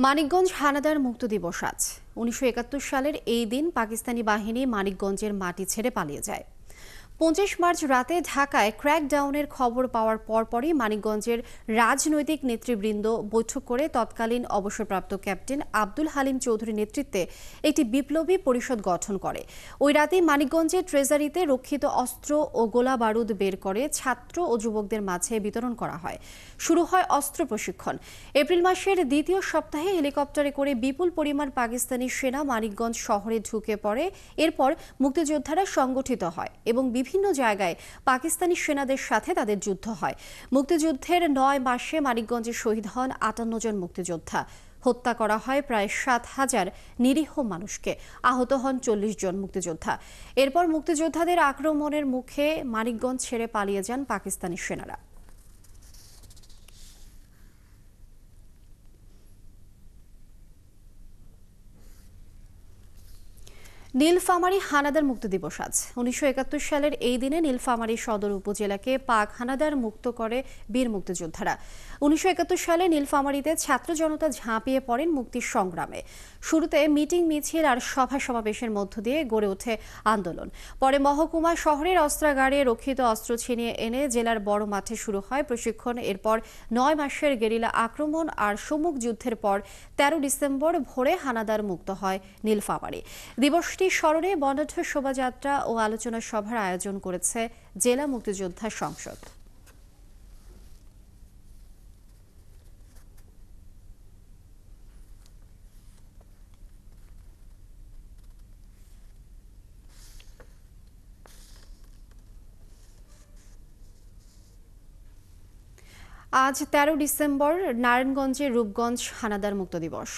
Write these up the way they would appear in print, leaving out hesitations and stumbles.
মানিকগঞ্জ হানাদার মুক্ত দিবস আজ ১৯৭১ সালের এই দিন পাকিস্তানি বাহিনী মানিকগঞ্জের মাটি ছেড়ে পালিয়ে যায়। ২৫ মার্চ রাতে ঢাকায় ক্র্যাকডাউনের খবর পাওয়ার পরপরই মানিকগঞ্জের রাজনৈতিক নেতৃবৃন্দ বৈঠক করে তৎকালীন অবসরপ্রাপ্ত ক্যাপ্টেন আব্দুল হালিম চৌধুরীর নেতৃত্বে একটি বিপ্লবী পরিষদ গঠন করে। ওই রাতেই মানিকগঞ্জের ট্রেজারিতে রক্ষিত অস্ত্র ও গোলা বারুদ বের করে ছাত্র ও যুবকদের মাঝে বিতরণ করা হয়। শুরু হয় অস্ত্র প্রশিক্ষণ। এপ্রিল মাসের দ্বিতীয় সপ্তাহে হেলিকপ্টারে করে বিপুল পরিমাণ পাকিস্তানি সেনা মানিকগঞ্জ শহরে ঢুকে পড়ে। এরপর মুক্তিযোদ্ধারা সংগঠিত হয় এবং বিভিন্ন জায়গায় পাকিস্তানি সেনাদের সাথে তাদের যুদ্ধ হয়। মুক্তিযুদ্ধের ৯ মাসে মানিকগঞ্জে শহীদ হন ৫৮ জন মুক্তিযোদ্ধা। হত্যা করা হয় প্রায় ৭,০০০ নিরীহ মানুষকে, আহত হন ৪০ জন মুক্তিযোদ্ধা। এরপর মুক্তিযোদ্ধাদের আক্রমণের মুখে মানিকগঞ্জ ছেড়ে পালিয়ে যান পাকিস্তানি সেনারা। নীলফামারী হানাদার মুক্ত দিবস আজ ১৯৭১ সালের এই দিনে নীলফামারী সদর উপজেলাকে পাক হানাদার মুক্ত করে বীর মুক্তিযোদ্ধারা। ১৯৭১ সালে নীলফামারীতে ছাত্র জনতা ঝাঁপিয়ে পড়েন মুক্তির সংগ্রামে। শুরুতে মিটিং মিছিল আর সভা সমাবেশের মধ্য দিয়ে গড়ে ওঠে আন্দোলন। পরে মহকুমা শহরের অস্ত্রাগারে রক্ষিত অস্ত্র ছিনিয়ে এনে জেলার বড় মাঠে শুরু হয় প্রশিক্ষণ। এরপর ৯ মাসের গেরিলা আক্রমণ আর সম্মুখ যুদ্ধের পর ১৩ ডিসেম্বর ভোরে হানাদার মুক্ত হয় নীলফামারী। দিবসটি স্মরণে বর্ণাঢ্য শোভাযাত্রা ও আলোচনা সভার আয়োজন করেছে জেলা মুক্তিযোদ্ধা সংসদ। ১৩ ডিসেম্বর নারায়ণগঞ্জের রূপগঞ্জ হানাদার মুক্ত দিবস।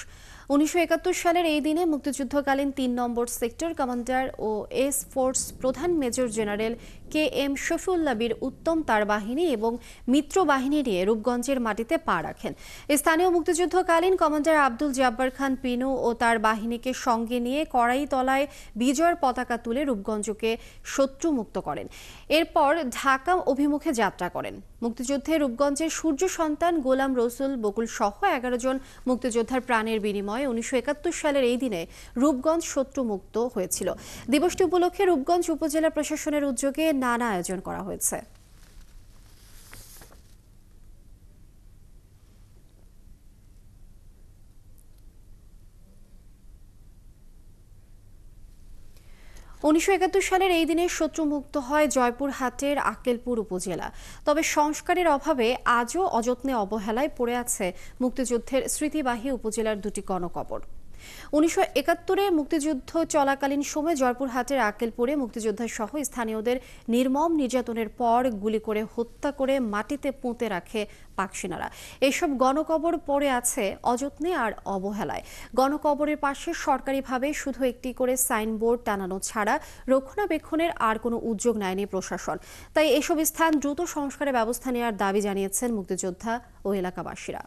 ১৯৭১ সালের এই দিনে মুক্তিযুদ্ধকালীন ৩ নম্বর সেক্টর কমান্ডার ও এস ফোর্স প্রধান মেজর জেনারেল KM শফিউল্লাহ বীর উত্তম তার বাহিনী এবং মিত্র বাহিনী নিয়ে রূপগঞ্জের মাটিতে পা রাখেন। স্থানীয় মুক্তিযুদ্ধকালীন কমান্ডার আব্দুল জব্বার খান পিনু ও তার বাহিনীকে সঙ্গে নিয়ে কড়াইতলায় বিজয়ের পতাকা তুলে রূপগঞ্জকে শত্রুমুক্ত করেন। এরপর ঢাকা অভিমুখে যাত্রা করেন। মুক্তিযুদ্ধে রূপগঞ্জের সূর্য সন্তান গোলাম রসুল বকুল সহ ১১ জন মুক্তিযোদ্ধার প্রাণের বিনিময়ে ১৯৭১ সালের এই দিনে রূপগঞ্জ শত্রুমুক্ত হয়েছিল। দিবসটি উপলক্ষে রূপগঞ্জ উপজেলা প্রশাসনের উদ্যোগে নানা আয়োজন করা হয়েছে। সালের এই দিনে শত্রুমুক্ত হয় জয়পুরহাটের আক্কেলপুর উপজেলা। তবে সংস্কারের অভাবে আজও অযত্নে অবহেলায় পড়ে আছে মুক্তিযুদ্ধের স্মৃতিবাহী উপজেলার দুটি গণকবর। ১৯৭১-এ মুক্তিযুদ্ধ চলাকালীন সময়ে জয়পুরহাটের আক্কেলপুরে মুক্তিযোদ্ধা সহ স্থানীয়দের নির্মম নির্যাতনের পর গুলি করে হত্যা করে মাটিতে পুঁতে রাখে পাক সেনারা। এসব গণকবর পড়ে আছে অযত্নে আর অবহেলায়। গণকবরের পাশে সরকারিভাবে শুধু একটি করে সাইনবোর্ড টানানো ছাড়া রক্ষণাবেক্ষণের আর কোনো উদ্যোগ নেয়নি প্রশাসন। তাই এসব স্থান দ্রুত সংস্কারের ব্যবস্থা নেওয়ার দাবি জানিয়েছেন মুক্তিযোদ্ধা ও এলাকাবাসীরা।